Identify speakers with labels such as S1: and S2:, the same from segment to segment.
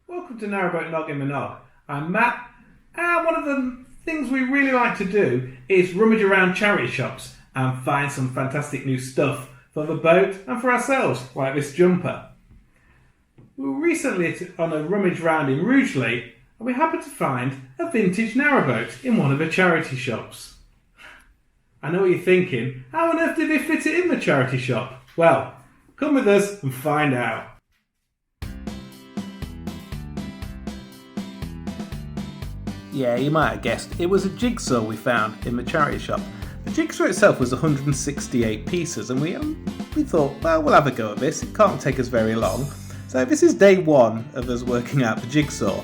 S1: Welcome to Narrowboat Nog in the Nog. I'm Matt, and one of the things we really like to do is rummage around charity shops and find some fantastic new stuff for the boat and for ourselves, like this jumper. We were recently on a rummage round in Rugeley, and we happened to find a vintage narrowboat in one of the charity shops. I know what you're thinking, how on earth did they fit it in the charity shop? Well, come with us and find out. Yeah, you might have guessed, it was a jigsaw we found in the charity shop. The jigsaw itself was 168 pieces, and we thought, well, we'll have a go at this, it can't take us very long. So this is day one of us working out the jigsaw.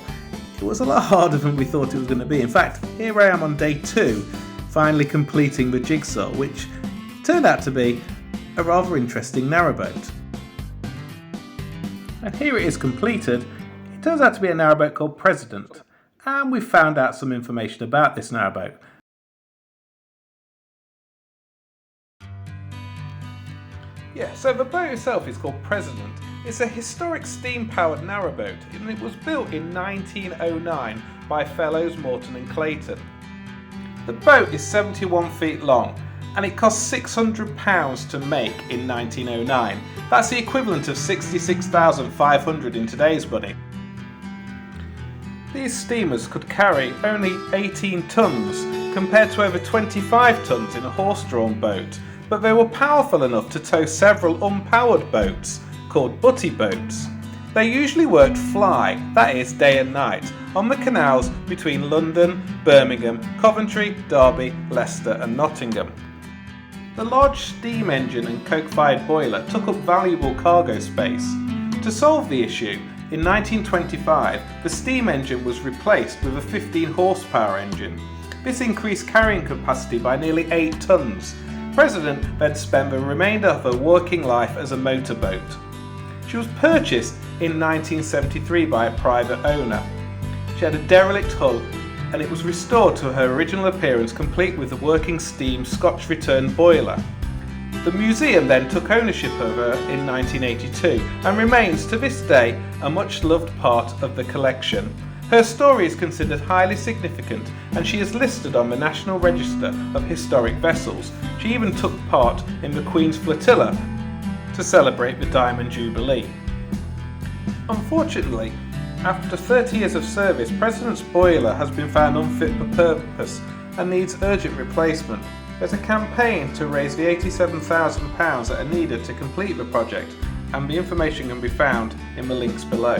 S1: It was a lot harder than we thought it was going to be. In fact, here I am on day two, finally completing the jigsaw, which turned out to be a rather interesting narrowboat. And here it is completed. It turns out to be a narrowboat called President. And we found out some information about this narrowboat. Yeah, so the boat itself is called President. It's a historic steam-powered narrowboat, and it was built in 1909 by fellows Morton and Clayton. The boat is 71 feet long, and it cost £600 to make in 1909. That's the equivalent of £66,500 in today's money. These steamers could carry only 18 tonnes compared to over 25 tonnes in a horse-drawn boat, but they were powerful enough to tow several unpowered boats called butty boats. They usually worked fly, that is day and night, on the canals between London, Birmingham, Coventry, Derby, Leicester and Nottingham. The large steam engine and coke-fired boiler took up valuable cargo space. To solve the issue, in 1925, the steam engine was replaced with a 15 horsepower engine. This increased carrying capacity by nearly 8 tonnes. President then spent the remainder of her working life as a motorboat. She was purchased in 1973 by a private owner. She had a derelict hull, and it was restored to her original appearance, complete with a working steam Scotch return boiler. The museum then took ownership of her in 1982 and remains to this day a much loved part of the collection. Her story is considered highly significant, and she is listed on the National Register of Historic Vessels. She even took part in the Queen's Flotilla to celebrate the Diamond Jubilee. Unfortunately, after 30 years of service, President's boiler has been found unfit for purpose and needs urgent replacement. There's a campaign to raise the £87,000 that are needed to complete the project, and the information can be found in the links below.